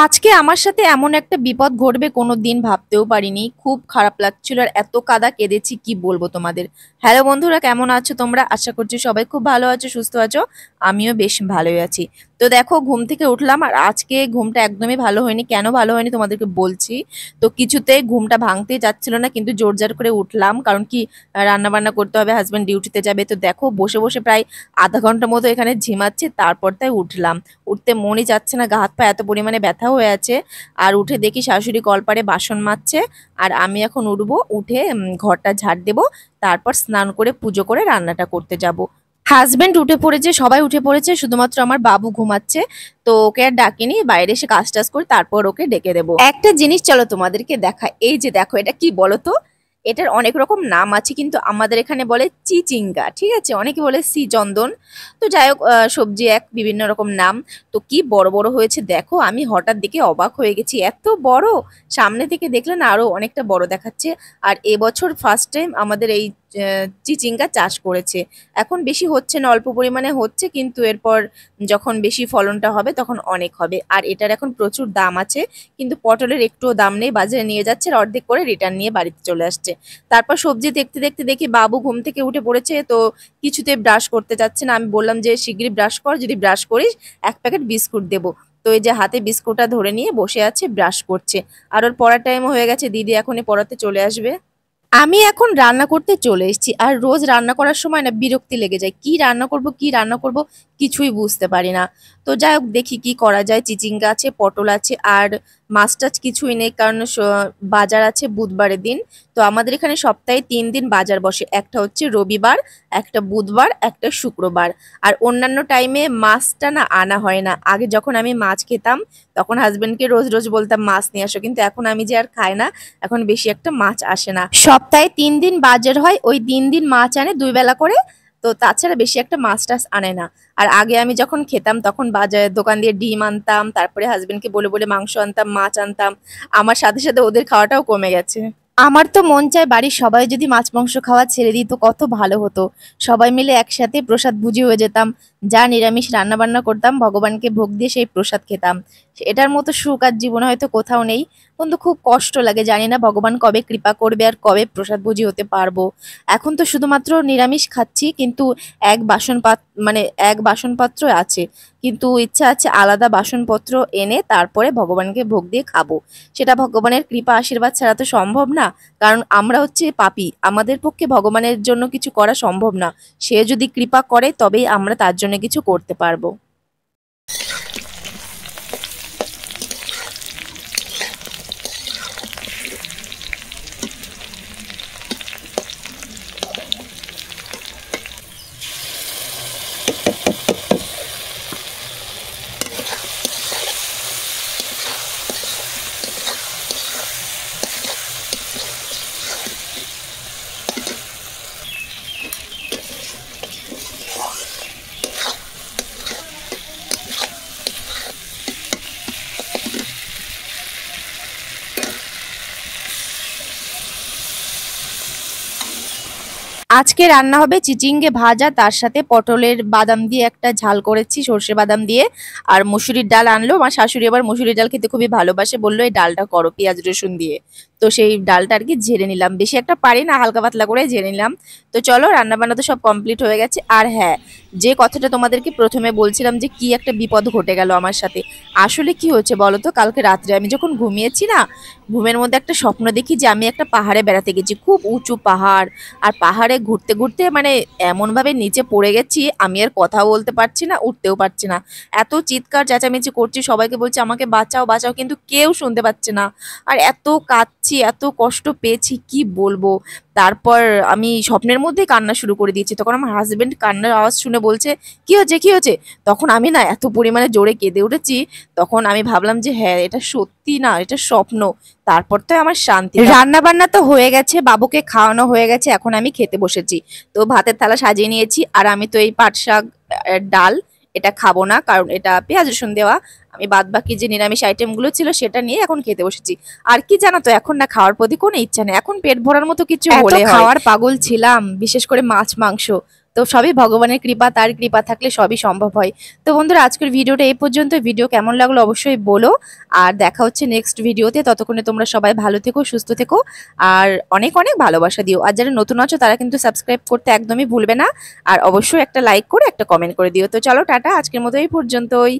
আজকে আমার সাথে এমন একটা বিপদ ঘটবে কোনোদিন ভাবতেও পারিনি। খুব খারাপ লাগছিল আর এত কাঁদা কেঁদেছি কি বলবো তোমাদের। হ্যালো বন্ধুরা, কেমন আছো তোমরা? আশা করছি সবাই খুব ভালো আছো, সুস্থ আছো। আমিও বেশ ভালোই আছি। তো দেখো, ঘুম থেকে উঠলাম আর আজকে ঘুমটা একদমই ভালো হয়নি। কেন ভালো হয়নি তোমাদেরকে বলছি। তো কিছুতে ঘুমটা ভাঙতেই যাচ্ছিল না, কিন্তু জোরজার করে উঠলাম। কারণ কি, রান্না বান্না করতে হবে, হাজবেন্ড ডিউটিতে যাবে। তো দেখো, বসে বসে প্রায় আধা ঘন্টা মতো এখানে ঝিমাচ্ছি, তারপর তাই উঠলাম। উঠতে মনই যাচ্ছে না, গা হাত পা এত পরিমাণে ব্যথা হয়ে আছে। আর উঠে দেখি শাশুড়ি কলপারে বাসন মাজছে। আর আমি এখন উঠবো, উঠে ঘরটা ঝাড় দেবো। তারপর স্নান করে পুজো করে রান্নাটা করতে যাব। হাজবেন্ড উঠে পড়েছে, সবাই উঠে পড়েছে, শুধুমাত্র আমার বাবু ঘুমাচ্ছে। তো ওকে আর ডাকিনি, বাইরে এসে কাজ টাজ করে তারপর ওকে ডেকে দেবো। একটা জিনিস চলো তোমাদেরকে দেখা, এই যে দেখো, এটা কি বলো তো? এটার অনেক রকম নাম আছে, কিন্তু আমাদের এখানে বলে চিচিঙ্গা, ঠিক আছে? অনেকে বলে সি চন্দন। তো যাই হোক, সবজি এক, বিভিন্ন রকম নাম। তো কি বড় বড় হয়েছে দেখো, আমি হঠাৎ দেখে অবাক হয়ে গেছি, এত বড়। সামনে থেকে দেখলে না আরো অনেকটা বড় দেখাচ্ছে। আর এবছর ফার্স্ট টাইম আমাদের এই চিচিঙ্গা চাষ করেছে। এখন বেশি হচ্ছে না, অল্প পরিমাণে হচ্ছে, কিন্তু এরপর যখন বেশি ফলনটা হবে তখন অনেক হবে। আর এটার এখন প্রচুর দাম আছে, কিন্তু পটলের একটুও দাম নেই। বাজারে নিয়ে যাচ্ছে, আর অর্ধেক করে রিটার্ন নিয়ে বাড়িতে চলে আসছে। তারপর সবজি দেখতে দেখতে দেখি বাবু ঘুম থেকে উঠে পড়েছে, তো কিছুতে ব্রাশ করতে চাচ্ছে না। আমি বললাম যে শিগগিরই ব্রাশ কর, যদি ব্রাশ করিস এক প্যাকেট বিস্কুট দেবো। তো এই যে হাতে বিস্কুটটা ধরে নিয়ে বসে আছে, ব্রাশ করছে। আর ওর পড়ার টাইমও হয়ে গেছে, দিদি এখনই পড়াতে চলে আসবে। আমি এখন রান্না করতে চলে এসেছি। আর রোজ রান্না করার সময় না বিরক্তি লেগে যায়, কি রান্না করব কি রান্না করব, কিছুই বুঝতে পারি না। তো যাই হোক, দেখি কি করা যায়। চিচিঙ্গা আছে, পটল আছে, আর মাছ টাছ কিছুই নেই, কারণ বাজার আছে বুধবারের দিন। তো আমাদের এখানে সপ্তাহে 3 দিন বাজার বসে, একটা হচ্ছে রবিবার, একটা বুধবার, একটা শুক্রবার। আর অন্যান্য টাইমে মাছটা না আনা হয় না। আগে যখন আমি মাছ খেতাম, তখন হাজবেন্ডকে রোজ রোজ বলতাম মাছ নিয়ে আসো, কিন্তু এখন আমি যে আর খাই না, এখন বেশি একটা মাছ আসে না। সপ্তাহে 3 দিন বাজার হয়, ওই 3 দিন মাছ আনে 2 বেলা করে। তো তাছাড়া বেশি একটা মাছ টাছ আনে না। আর আগে আমি যখন খেতাম তখন বাজারের দোকান দিয়ে ডিম আনতাম, তারপরে হাজবেন্ডকে বলে বলে মাংস আনতাম, মাছ আনতাম। আমার সাথে সাথে ওদের খাওয়াটাও কমে গেছে। আমার তো মন চায় বাড়ির সবাই যদি মাছ মাংস খাওয়া ছেড়ে দিত, কত ভালো হতো। সবাই মিলে একসাথে প্রসাদ ভুজি হয়ে যেতাম। যা নিরামিষ রান্না বান্না করতাম, ভগবানকে ভোগ দিয়ে সেই প্রসাদ খেতাম। এটার মতো সুখ আর জীবনে হয়তো কোথাও নেই। কিন্তু খুব কষ্ট লাগে, জানি না ভগবান কবে কৃপা করবে আর কবে প্রসাদ ভোজি হতে পারবো। এখন তো শুধুমাত্র নিরামিষ খাচ্ছি, কিন্তু এক বাসন মানে এক বাসনপত্র আছে। কিন্তু ইচ্ছা আছে আলাদা বাসনপত্র এনে তারপরে ভগবানকে ভোগ দিয়ে খাবো। সেটা ভগবানের কৃপা আশীর্বাদ ছাড়া তো সম্ভব না। কারণ আমরা হচ্ছে পাপী, আমাদের পক্ষে ভগবানের জন্য কিছু করা সম্ভব না। সে যদি কৃপা করে তবেই আমরা তার জন্য কিছু করতে পারবো। আজকে রান্না হবে চিচিঙ্গে ভাজা, তার সাথে পটলের বাদাম দিয়ে একটা ঝাল করেছি, সর্ষে বাদাম দিয়ে। আর মুসুরির ডাল আনলো, আমার শাশুড়ি আবার মুসুরির ডাল খেতে খুবই ভালোবাসে, বললো এই ডালটা করো পেঁয়াজ রসুন দিয়ে। তো সেই ডালটা আর কি ঝেড়ে নিলাম, বেশি একটা পারি না, হালকা পাতলা করে ঝেড়ে নিলাম। তো চলো, রান্না বান্না তো সব কমপ্লিট হয়ে গেছে। আর হ্যাঁ, যে কথাটা তোমাদেরকে প্রথমে বলছিলাম যে কি একটা বিপদ ঘটে গেল আমার সাথে। আসলে কি হয়েছে বলো তো, কালকে রাত্রে আমি যখন ঘুমিয়েছি না, ঘুমের মধ্যে একটা স্বপ্ন দেখি যে আমি একটা পাহাড়ে বেড়াতে গেছি, খুব উঁচু পাহাড়। আর পাহাড়ে ঘুরতে ঘুরতে মানে এমন ভাবে নিচে পড়ে গেছি, আমি আর কথাও বলতে পারছি না, উঠতেও পারছি না। এত চিৎকার চেঁচামেচি করছি, সবাইকে বলছি আমাকে বাঁচাও বাঁচাও, কিন্তু কেউ শুনতে পাচ্ছে না। আর এত কাঁদছি, এত কষ্ট পেয়েছি কি বলবো। তারপর আমি স্বপ্নের মধ্যে কান্না শুরু করে দিয়েছি। তখন আমার হাজবেন্ড কান্নার আওয়াজ শুনে বলছে কি হয়েছে কি হয়েছে। তখন আমি না এত পরিমাণে জোরে কেঁদে উঠেছি। তখন আমি ভাবলাম যে হ্যাঁ, এটা সত্যি না, এটা স্বপ্ন। তারপর তো আমার শান্তি। রান্না বান্না তো হয়ে গেছে, বাবুকে খাওয়ানো হয়ে গেছে, এখন আমি খেতে বসেছি। তো ভাতের থালা সাজিয়ে নিয়েছি, আর আমি তো এই পাট শাক ডাল এটা খাবো না, কারণ এটা পেঁয়াজ রসুন দেওয়া। আমি বাদ বাকি যে নিরামিষ আইটেমগুলো ছিল সেটা নিয়ে এখন খেতে বসেছি। আর কি জানো তো, এখন না খাওয়ার প্রতি কোনো ইচ্ছা নেই, এখন পেট ভরার মতো কিছু হলে হয়। খাওয়ার পাগল ছিলাম, বিশেষ করে মাছ মাংস। তো সবই ভগবানের কৃপা, তার কৃপা থাকলে সবই সম্ভব হয়। তো বন্ধুরা আজকের ভিডিওটা এই পর্যন্ত। ভিডিও কেমন লাগলো অবশ্যই বলো, আর দেখা হচ্ছে নেক্সট ভিডিওতে। ততক্ষণে তোমরা সবাই ভালো থেকো, সুস্থ থেকো, আর অনেক অনেক ভালোবাসা দিও। আর যারা নতুন আছো তারা কিন্তু সাবস্ক্রাইব করতে একদমই ভুলবে না, আর অবশ্যই একটা লাইক করে একটা কমেন্ট করে দিও। তো চলো টাটা, আজকের মতো এই পর্যন্তই।